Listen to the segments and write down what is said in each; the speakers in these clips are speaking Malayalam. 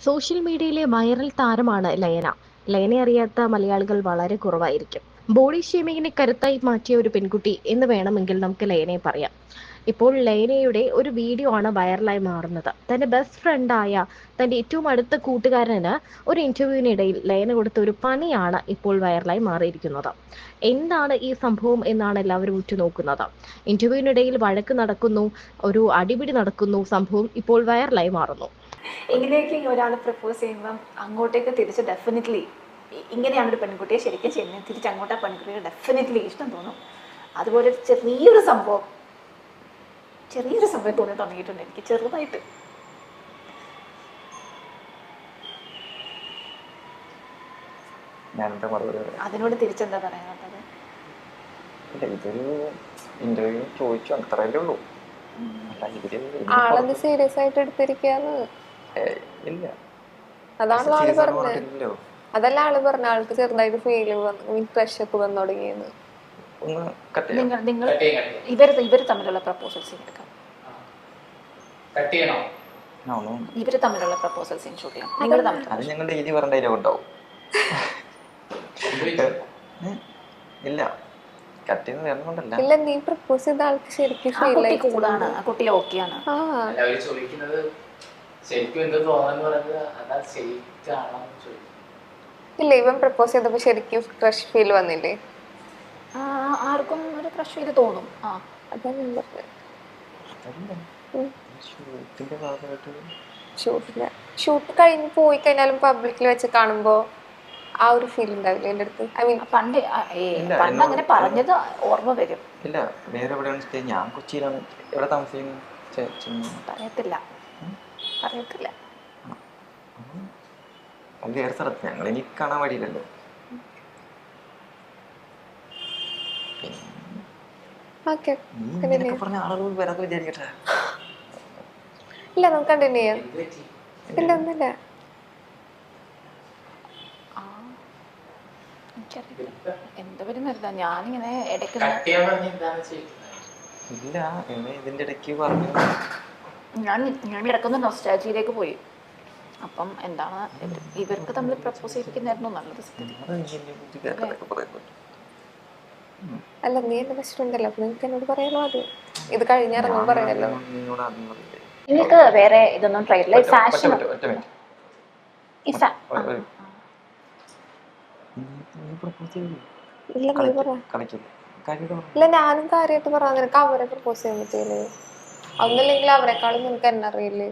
സോഷ്യൽ മീഡിയയിലെ വൈറൽ താരമാണ് ലയന. ലയനയെ അറിയാത്ത മലയാളികൾ വളരെ കുറവായിരിക്കും. ബോഡി ഷേമിങ്ങിനെ കരുത്തായി മാറ്റിയ ഒരു പെൺകുട്ടി എന്ന് വേണമെങ്കിൽ നമുക്ക് ലയനയെ പറയാം. ഇപ്പോൾ ലയനയുടെ ഒരു വീഡിയോ ആണ് വൈറലായി മാറുന്നത്. തന്റെ ബെസ്റ്റ് ഫ്രണ്ടായ തന്റെ ഏറ്റവും അടുത്ത കൂട്ടുകാരന് ഒരു ഇന്റർവ്യൂവിനിടയിൽ ലയന കൊടുത്ത ഒരു പണിയാണ് ഇപ്പോൾ വൈറലായി മാറിയിരിക്കുന്നത്. എന്താണ് ഈ സംഭവം എന്നാണ് എല്ലാവരും ഉറ്റുനോക്കുന്നത്. ഇന്റർവ്യൂവിനിടയിൽ വഴക്ക് നടക്കുന്നു, ഒരു അടിപിടി നടക്കുന്നു, സംഭവം ഇപ്പോൾ വൈറലായി മാറുന്നു. എങ്ങനെയൊക്കെ ഒരാൾ പ്രപ്പോസ് ചെയ്യുമ്പം അങ്ങോട്ടേക്ക് തിരിച്ച് ഡെഫിനറ്റ്ലി ഇങ്ങനെയാണ് ഒരു പെൺകുട്ടിയെ ശരിക്കും ചെയ്യുന്നത്, തിരിച്ച് അങ്ങോട്ട് ആ പെൺകുട്ടിയെ ഡെഫിനറ്റ്ലി ഇഷ്ടം തോന്നും. അതുപോലെ ചെറിയൊരു സംഭവം തോന്നി തുടങ്ങിയിട്ടുണ്ട് എനിക്ക് ചെറുതായിട്ട്. അതിനോട് തിരിച്ചെന്താ പറയാനുള്ളത്? ഇതൊരു ഇന്റർവ്യൂ ചോദിച്ചു, അത്രയല്ലേ ഉള്ളൂ. ആളത് സീരിയസ് ആയിട്ട് എടുത്തിരിക്കാന്ന് ഇല്ല, അതാണല്ലോ ആള് പറഞ്ഞത്. അതല്ല ആള് പറഞ്ഞ ആൾക്ക് ചെറുതായിട്ട് ഫീൽ ക്രഷ് ഒക്കെ വന്നു തുടങ്ങിയെന്ന്. നിങ്ങൾ ഇവര് തമ്മിലുള്ള പ്രപ്പോസൽ സീൻ എടുക്കാം. ഇവര് തമ്മിലുള്ള പ്രപ്പോസൽ സീൻ ഷൂട്ട് ചെയ്യാം. നിങ്ങൾ അത് ഞങ്ങൾ ഡെയിലി പറഞ്ഞ ഡയലോഗ് ഉണ്ടാവും. ഇല്ല, കട്ട് ചെയ്യുന്ന വേറെ കൊണ്ടല്ല. ഇല്ല, നീ പ്രപ്പോസ് ചെയ്ത ആൾക്ക് ശരിക്കും ഫീൽ ആയി. കൂടാണ് ആ കുട്ടി ഓക്കെയാണ്. ഇല്ല, ഇവൻ പ്രപ്പോസ് ചെയ്തപ്പോ ശരിക്കും ക്രഷ് ഫീൽ വന്നില്ലേ? ആർക്കും ഒരു ക്രഷ് ഫീൽ തോന്നും. അതാ ഞാൻ പറഞ്ഞത്. ഷൂട്ട് കഴിഞ്ഞ് പോയി കഴിഞ്ഞാലും പബ്ലിക്കിൽ വെച്ച് കാണുമ്പോ ആ ഒരു ഫീൽ ഉണ്ടാവില്ല എൻ്റെ അടുത്ത്. ഐ മീൻ പണ്ട് അങ്ങനെ പറഞ്ഞത് ഓർമ്മ വരും. ഇല്ല, വേറെ എവിടെയാണ് സ്റ്റേ? ഞാൻ കൊച്ചിയിലാണ്. എവിടെ താമസിക്കുന്നത്? പറയത്തില്ല. വേറെ സ്ഥലത്ത്. ഞങ്ങൾ എനിക്ക് കാണാൻ വഴിയില്ലല്ലോ. പറഞ്ഞ ആളുകൾ വരാതെ വിചാരിക്കട്ടെ. ഇല്ല, നമുക്ക് കണ്ടിന്യൂ ചെയ്യാം. ഇല്ല, ഒന്നുമില്ല. എന്താ വരുന്നില്ല, ഞാനിങ്ങനെ ഇടയ്ക്ക് ഇല്ല, ഇതിന്റെ ഇടയ്ക്ക് പറഞ്ഞു. ഞാൻ ഇടയ്ക്കൊന്ന് നൊസ്റ്റാൾജിയിലേക്ക് പോയി. അപ്പം എന്താണ് ഇവർക്ക് തമ്മിൽ പ്രപ്പോസ് ചെയ്തിരിക്കുന്നതായിരുന്നു നല്ലത്. അല്ല, നീ എന്റെ ബെസ്റ്റ് ഫ്രണ്ട് അല്ല, അപ്പൊ നിനക്ക് എന്നോട് പറയാലോ. അത് ഇത് കഴിഞ്ഞിറങ്ങും പറയാലോ. നിങ്ങൾക്ക് വേറെ ഇതൊന്നും ട്രൈ ചെയ്യില്ല? ഫാഷൻ ഇല്ല, ഞാനും കാര്യമായിട്ട് പറയാൻ നിനക്ക് അവരെ പ്രപ്പോസ് ചെയ്യാൻ പറ്റില്ലേ? ഒന്നില്ലെങ്കിൽ അവരെക്കാളും നിനക്ക് എന്നെ അറിയില്ലേ?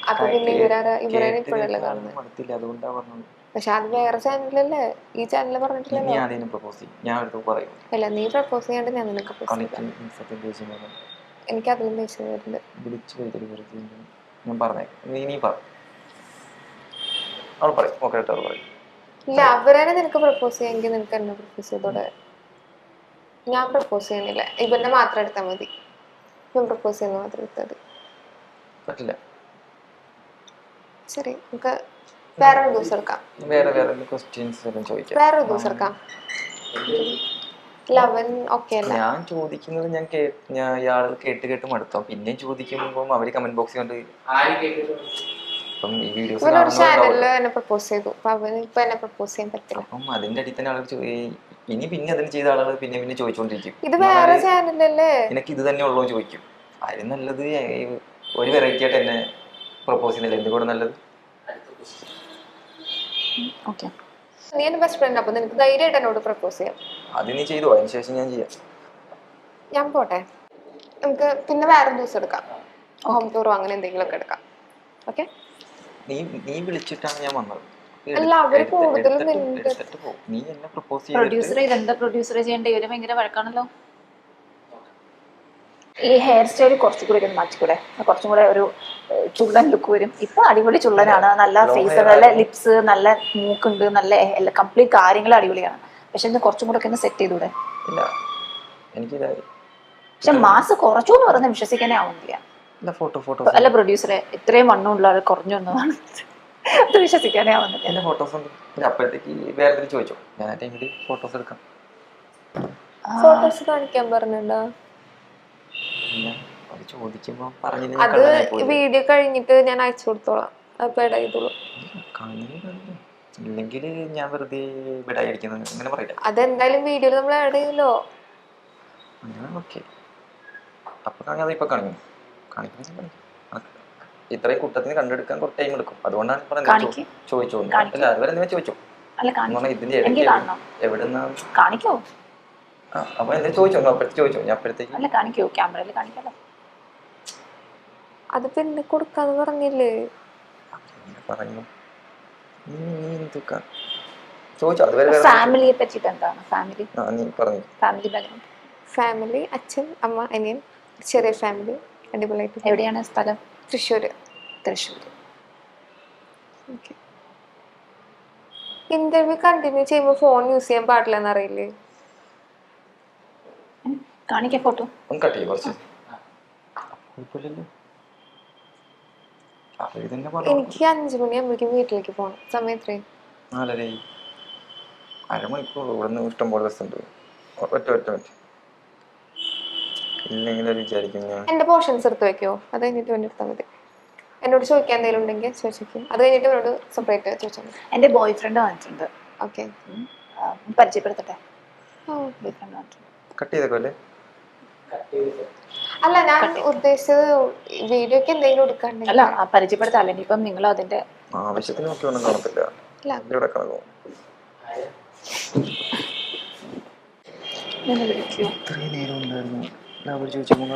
അപ്പൊ പിന്നെ ഇവരെ ഇപ്പോഴല്ലേ കാണുന്നത്? പക്ഷെ അത് വേറെ ചാനലല്ലേ, ഈ ചാനലിൽ പറഞ്ഞിട്ടില്ലല്ലോ. അല്ല, നീ പ്രപ്പോസ് ചെയ്യാണ്ട് ഞാൻ നിനക്ക് എനിക്ക് അതിലും ദേഷ്യം വരുന്നുണ്ട്. ഇല്ല, അവരെ നിനക്ക് പ്രപ്പോസ് ചെയ്യാമെങ്കിൽ നിനക്ക് എന്നെ പ്രപ്പോസ് ചെയ്തോടെ. ഞാൻ പ്രപ്പോസ് ചെയ്യുന്നില്ല, ഇവന്റെ മാത്രം എടുത്താൽ മതി. ഇവൻ പ്രപ്പോസ് ചെയ്യുന്ന മാത്രം എടുത്താൽ മതി. ശരി, നമുക്ക് വേറൊരു ദിവസം എടുക്കാം. വേറൊരു ദിവസം എടുക്കാം. അവൻ ഓക്കെ അല്ല. ഞാൻ ചോദിക്കുന്നത് ഞാൻ ഇയാൾ കേട്ട് മടുത്തോ. പിന്നെ ചോദിക്കുമ്പോ അവര് കമന്റ് ബോക്സിൽ കണ്ട് ഇവനൊരു ചാനലില് എന്നെ പ്രപ്പോസ് ചെയ്തു. അപ്പൊ അവന് ഇപ്പൊ എന്നെ പ്രപ്പോസ് ചെയ്യാൻ പറ്റില്ല. അപ്പം അതിന്റെ അടിയിൽ തന്നെ ആളുകൾ പിന്നെ അതിന് ചെയ്ത ആളുകൾ പിന്നെ ചോദിച്ചോണ്ടിരിക്കും. ഇത് വേറെ ചാനലല്ലേ, എനിക്ക് ഇത് തന്നെ ഉള്ളൂ ചോദിക്കും. അതിന് നല്ലത് ഒരു വെറൈറ്റി ആയിട്ട് എന്നെ പ്രപ്പോസ് ചെയ്യുന്നില്ല. എന്തുകൂടെ നല്ലത്. നീ എന്റെ ബെസ്റ്റ് ഫ്രണ്ട്, അപ്പൊ നിനക്ക് ധൈര്യമായിട്ട് എന്നോട് പ്രപ്പോസ് ചെയ്യാം. അത് നീ ചെയ്തോ, അതിനുശേഷം ഞാൻ ചെയ്യാം. ഞാൻ പോട്ടെ, നമുക്ക് പിന്നെ വേറെ ദിവസം എടുക്കാം. ഹോം ടൂറോ അങ്ങനെ എന്തെങ്കിലും ഒക്കെ എടുക്കാം. ഓക്കെ, നീ വിളിച്ചിട്ടാണ് ഞാൻ വന്നത്. അല്ല, അവര് കൂടുതലും നീ എന്നെ പ്രപ്പോസ് പ്രൊഡ്യൂസറെ ചെയ്യേണ്ട ഇവര് ഭയങ്കര വഴക്കാണല്ലോ. ഈ ഹെയർ സ്റ്റൈൽ കുറച്ചുകൂടി ഒരു മാറ്റിക്കൂടെ? കുറച്ചും കൂടെ ഒരു ചുള്ളൻ ലുക്ക് വരും. ഇപ്പൊ അടിപൊളി ചുള്ളനാണ്, നല്ല ഫേസ്, നല്ല ലിപ്സ്, നല്ല മൂക്കുണ്ട്, നല്ല കംപ്ലീറ്റ് കാര്യങ്ങൾ അടിപൊളിയാണ്. പക്ഷെ ഇത് കുറച്ചും കൂടെ ഒക്കെ സെറ്റ് ചെയ്തൂടെ? പക്ഷെ മാസ് കുറച്ചു എന്ന് പറയുന്നത് വിശ്വസിക്കാനേ ആവുന്നില്ല. അല്ല പ്രൊഡ്യൂസറെ, ഇത്രയും വണ്ണമുള്ള ആൾ കുറഞ്ഞു വന്നതാണ്, അത് വിശ്വസിക്കാനേ ആവുന്നില്ല. ഫോട്ടോസ് കാണിക്കാൻ പറഞ്ഞിട്ടുണ്ടോ? അത് ചോദിക്കുമ്പോ പറഞ്ഞില്ല അത് വീഡിയോ കഴിഞ്ഞിട്ട് ഞാൻ അയച്ചു കൊടുത്തോളാം. അപ്പൊ ഇടയിടുള്ളൂ. ഇല്ലെങ്കിൽ ഞാൻ വെറുതെ വിടായിരിക്കുന്നത് അങ്ങനെ പറയില്ല. അതെന്തായാലും വീഡിയോയിൽ നമ്മൾ ആഡ് ചെയ്യുമല്ലോ. ഓക്കെ, അപ്പൊ അത് ഇപ്പൊ കാണിക്കുന്നു. ഇത്രയും കൂട്ടത്തിന് കണ്ടെടുക്കാൻ കുറച്ച് ടൈം എടുക്കും. അതുകൊണ്ടാണ് ചോദിച്ചു. അല്ല അതുവരെ നിങ്ങൾ ചോദിച്ചു ഇതിന്റെ ഇടയ്ക്ക് എവിടുന്നാ കാണിക്കോ? അപ്പൊ എന്നെ ചോദിച്ചോ, അപ്പോഴത്തേക്ക് ചോദിച്ചോ. ഞാൻ അപ്പോഴത്തേക്ക് അല്ല കാണിക്കോ, ക്യാമറയിൽ കാണിക്കാലോ. അത് പിന്നെ കൊടുക്കാന്ന് പറഞ്ഞില്ലേ? പറഞ്ഞു ചോദിച്ചോ. അതുവരെ ഫാമിലിയെ പറ്റിട്ട് എന്താണ്? ഫാമിലി നീ പറഞ്ഞു. Family background. ഫാമിലി അച്ഛൻ, അമ്മ, അനിയൻ, ചെറിയ ഫാമിലി, അടിപൊളിയായിട്ട്. എവിടെയാണ് സ്ഥലം? തൃശ്ശൂര്. ഇന്റർവ്യൂ കണ്ടിന്യൂ ചെയ്യുമ്പോൾ ഫോൺ യൂസ് ചെയ്യാൻ പാടില്ലെന്ന് അറിയില്ലേ? കാണിക്കാം ഫോട്ടോ. കട്ട് ചെയ്യും കുറച്ച്. എനിക്ക് 5 മണിയാകുമ്പോഴേക്കും വീട്ടിലേക്ക് പോകണം. സമയം എത്രയും 4:30. അരമണിക്കൂർ ഇവിടുന്ന് ഇഷ്ടം പോലെ ബസ് ഉണ്ട്. ഒറ്റ ഇല്ലെങ്കിൽ വിചാരിക്കും ഞാൻ എന്റെ പോർഷൻസ് എടുത്ത് വെക്കോ? അത് കഴിഞ്ഞിട്ട് വേണ്ടി എടുത്താൽ മതി. എന്നോട് ചോദിക്കാൻ എന്തെങ്കിലും ഉണ്ടെങ്കിൽ ചോദിച്ചേക്കും. അത് കഴിഞ്ഞിട്ട് എന്നോട് സെപ്പറേറ്റ് ചോദിച്ചാൽ മതി. എൻ്റെ ബോയ് ഫ്രണ്ട് വന്നിട്ടുണ്ട്. ഓക്കെ, പരിചയപ്പെടുത്തട്ടെ. ബോയ് ഫ്രണ്ട് വന്നിട്ടുണ്ട്. കട്ട് ചെയ്തേക്കോല്ലേ? അല്ല, ഞാൻ ഉദ്ദേശിച്ചത് വീഡിയോക്ക് എന്തെങ്കിലും എടുക്കാണ്ടെങ്കിൽ. അല്ല, പരിചയപ്പെടുത്താം. അല്ലെങ്കിൽ ഇപ്പം നിങ്ങൾ അതിന്റെ ആവശ്യത്തിന് ഒക്കെ ഒന്നും കാണത്തില്ല. ഇവിടെ കാണുമോ? ഇത്രയും നേരം ഉണ്ടായിരുന്നു. അവർ ചോദിച്ചപ്പോൾ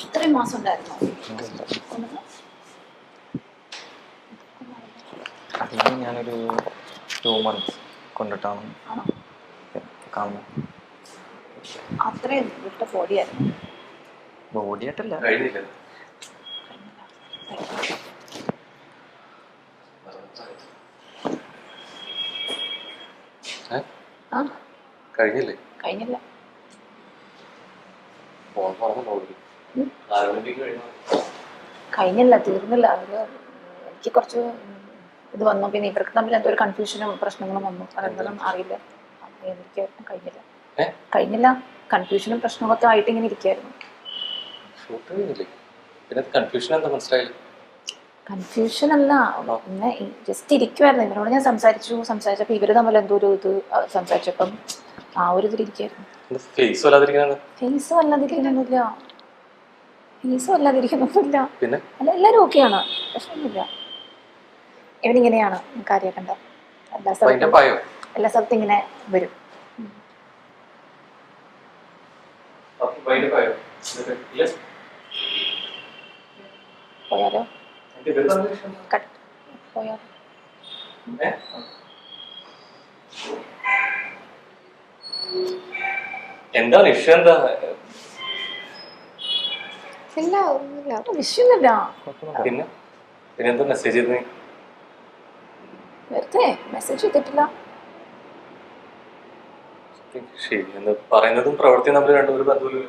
ഇത്രയും മാസം ഉണ്ടായിരുന്നു. അതിന് ഞാനൊരു 2 months കൊണ്ടിട്ടാണ് കാണുന്നത്. അത്രയും വിട്ട ബോഡിയായിരുന്നു. ബോഡിയായിട്ടല്ല, കഴിഞ്ഞില്ല. തീർന്നില്ല. അവര് എനിക്ക് കുറച്ച് ഇത് വന്നു. പിന്നെ ഇവർക്ക് തമ്മിൽ എന്തോ ഒരു കൺഫ്യൂഷനും പ്രശ്നങ്ങളും വന്നു. അതെന്താണെന്ന് അറിയില്ല. എനിക്ക് കഴിഞ്ഞില്ല. കൺഫ്യൂഷനും പ്രശ്നങ്ങളൊക്കെ ആയിട്ട് ഇങ്ങനെ ഇരിക്കുകയായിരുന്നു. കൺഫ്യൂഷൻ അല്ല, പിന്നെ ജസ്റ്റ് ഇരിക്കുവായിരുന്നു. ഇവരോട് ഞാൻ സംസാരിച്ചപ്പോൾ ഇവര് തമ്മിൽ എന്തോ ഒരു ഇത് സംസാരിച്ചപ്പം ആ ഒരു ഇതിലിരിക്കുകയായിരുന്നു. ഫേസും അല്ലാതിരിക്കുന്നൊന്നുമില്ല. അല്ല, എല്ലാവരും ഓക്കെയാണ്. പ്രശ്നമൊന്നുമില്ല. ഇവനിങ്ങനെയാണ് കാര്യമാക്കണ്ട. എല്ലാ സ്ഥലത്തും ഇങ്ങനെ വരും. പോയാലോ? പോയാലോ? എന്താണ് ഇഷ്യൂ? എന്താ വിഷയൊന്നുമില്ല. പിന്നെ പിന്നെന്താ മെസ്സേജ് ചെയ്തേ? വെറുതെ മെസ്സേജ് ചെയ്തിട്ടില്ല. ശരി, എന്ന് പറയുന്നതും പ്രവൃത്തിയും തമ്മിൽ രണ്ടും ഒരു ബന്ധമില്ല.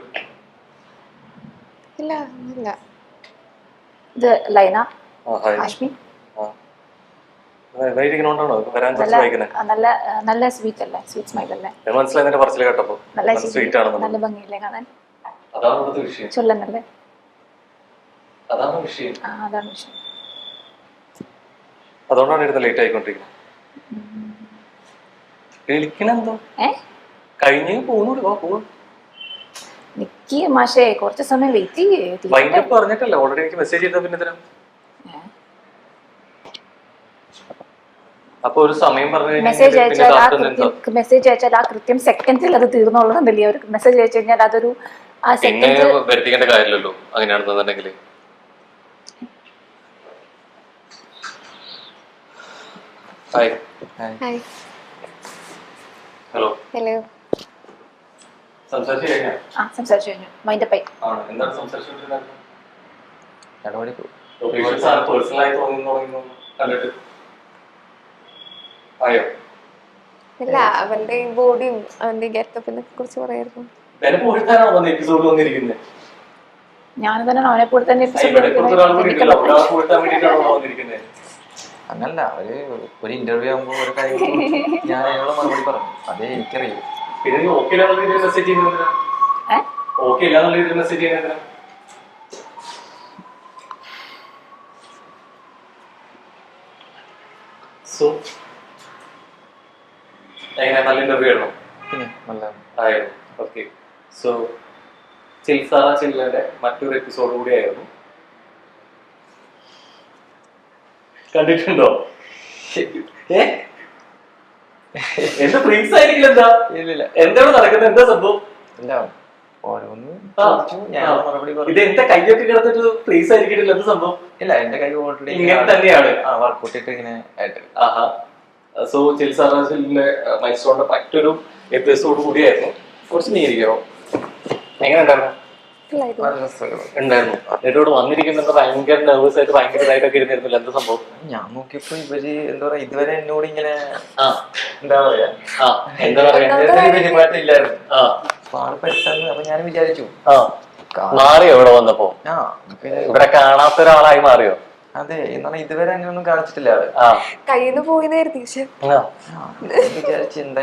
ഇത് ലൈന, ഹാഷ്മി. നല്ല സ്വീറ്റ് അല്ലേ? സ്വീറ്റ് സ്മൈൽ അല്ലേ? മനസ്സിലായി. എന്റെ പറച്ചിൽ കേട്ടപ്പോ നല്ല ഭംഗിയില്ലേ കാണാൻ? ചൊല്ലന്നല്ലേ? അതാണ് വിഷയം. അതാണ് വിഷയം. അതുകൊണ്ടാണ് ഇരുന്ന് ലേറ്റ് ആയിക്കൊണ്ടിരിക്കുന്നത്. വിളിക്കണെന്തോ കഴിഞ്ഞ് പോകുന്നു. നിക്ക് മാഷേ, കുറച്ച് സമയം വെയിറ്റ് ചെയ്യേ. പറഞ്ഞിട്ടല്ലേ ഓൾറെഡി എനിക്ക് മെസ്സേജ് ചെയ്ത. പിന്നെ ഇതിനാ അപ്പൊ ഒരു സമയം പറഞ്ഞു. മെസ്സേജ് അയച്ചാൽ ആ കൃത്യം സെക്കൻഡിൽ അത് തീർന്നുള്ളതല്ലേ? ഒരു മെസ്സേജ് അയച്ചു കഴിഞ്ഞാൽ അതൊരു വരുത്തിക്കേണ്ട കാര്യമില്ലല്ലോ അങ്ങനെയാണെന്നുണ്ടെങ്കിൽ. ഹലോ. സംസാരിച്ചു കഴിഞ്ഞു. മൈൻഡപ്പ് ആയി. എന്താണ് സംസാരിച്ചുകൊണ്ടിരുന്നത്? ഇല്ല, അവന്റെ ബോഡിയും അവന്റെ ഗെറ്റപ്പിനെ കുറിച്ച് പറയായിരുന്നു. ഞാൻ തന്നെ അവനെ കൂടെ തന്നെ അങ്ങനല്ല ഒരു ഇന്റർവ്യൂ ആകുമ്പോൾ ഒരു കാര്യം ഞാൻ അതിനുള്ള മറുപടി പറഞ്ഞു. അതേ എനിക്കറിയൂ. പിന്നെ നീ ഓക്കെ ഇല്ലാന്നുള്ള രീതിയിൽ മെസ്സേജ് ചെയ്യുന്നതിനാ? ഓക്കെ ഇല്ലാന്നുള്ള രീതിയിൽ മെസ്സേജ് ചെയ്യുന്നതിനാ? സോ എങ്ങനെ നല്ല ഇന്റർവ്യൂ ആയിരുന്നു? പിന്നെ നല്ല ആയിരുന്നു. ഓക്കെ. സോ ചിൽസാറ ചില്ലയുടെ മറ്റൊരു എപ്പിസോഡ് കൂടിയായിരുന്നു. കണ്ടിട്ടുണ്ടോ? എന്താ ഫ്രീക്സ് ആയിരിക്കില്ല? എന്താ ഇല്ലില്ല എന്താണ് നടക്കുന്നത്? എന്താ സംഭവം? ഇല്ല ഓരോന്ന് ചോദിച്ചു, ഞാൻ മറുപടി പറഞ്ഞു. ഇത് എന്റെ കൈയൊക്കെ കിടന്നിട്ട് ഫ്രീസ് ആയിരിക്കില്ല. എന്താ സംഭവം? ഇല്ല എന്റെ കൈ ഓൾറെഡി ഇങ്ങനെ തന്നെയാണ്. വർക്കൗട്ട് ഇട്ട് ഇങ്ങനെ ആയിട്ട്. ആഹാ. സോ ചിൽസാറിന്റെ മൈൽസ്റ്റോണിന്റെ മറ്റൊരു എപ്പിസോഡ് കൂടിയായിരുന്നു. കുറച്ച് നീരിക്കോ എങ്ങനെ ഉണ്ടായിരുന്നു? ഉണ്ടായിരുന്നു. എന്നിട്ടോട് വന്നിരിക്കുന്നത് ഭയങ്കര നെർവസ് ആയിട്ട് ഭയങ്കര ഇതായിട്ടൊക്കെ ഇരുന്നിരുന്നില്ല. എന്താ സംഭവം? ഞാൻ നോക്കിയപ്പോ ഇവര് എന്താ പറയാ ഇതുവരെ എന്നോട് ഇങ്ങനെ എന്താ പറയാ പെരുമാറ്റമില്ലായിരുന്നു. അപ്പൊ ആള് പെട്ടെന്ന് അപ്പൊ ഞാൻ വിചാരിച്ചു മാറിയോ ഇവിടെ വന്നപ്പോ? ഇവിടെ കാണാത്ത ഒരാളായി മാറിയോ? അതെ എന്നാണ് ഇതുവരെ അങ്ങനെയൊന്നും കാണിച്ചിട്ടില്ല ആള്. കയ്യിന്ന് പോയിന്നായിരുന്നു വിചാരിച്ച് എന്താ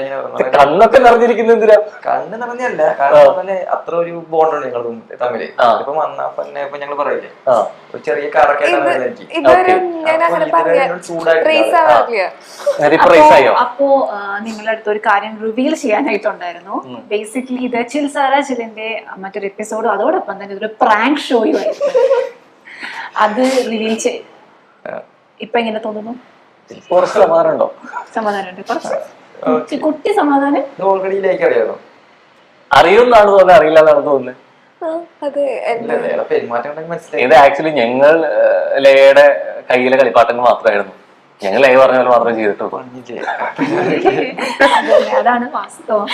കണ്ണൊക്കെ നിറഞ്ഞിരിക്കുന്ന എന്തിനാ? കണ്ണ് നിറഞ്ഞല്ല, കാരണം അത്ര ഒരു ബോണ്ടുണ്ട് ഞങ്ങൾ തമ്മില്. ഇപ്പൊ വന്നാ പിന്നെ ഇപ്പൊ ഞങ്ങള് പറയില്ലേ ഒരു ചെറിയ കറക്കായിട്ടാണ് അപ്പോ നിങ്ങളുടെ അടുത്ത് ഒരു കാര്യം റിവീൽ ചെയ്യാനായിട്ടുണ്ടായിരുന്നു. ബേസിക്കലി ഇത് ചിൽസാറ ചിലിന്റെ മറ്റൊരു എപ്പിസോഡും അതോടൊപ്പം തന്നെ ഇതൊരു പ്രാങ്ക് ഷോയും ആയിരുന്നു. അത് റിവീൽ ചെയ്ത് ഇപ്പൊ എങ്ങനെ തോന്നുന്നു? കുറച്ച് സമാധാനമുണ്ടോ? സമാധാനമുണ്ട്, കുറച്ച് കുട്ടി സമാധാനം. ഓൾറെഡി ലേക്ക് അറിയാമോ? അറിയുമെന്നാണ് തോന്നുന്നത്, അറിയില്ല എന്നാണ് തോന്നുന്നത്. പെരുമാറ്റം മനസ്സിലായി. ഇത് ആക്ച്വലി ഞങ്ങൾ ലയയുടെ കയ്യിലെ കളിപ്പാട്ടങ്ങൾ മാത്രമായിരുന്നു. ഞങ്ങൾ ലയ പറഞ്ഞ പോലെ മാത്രമേ ചെയ്തിട്ടുള്ളൂ. അതാണ് വാസ്തവം.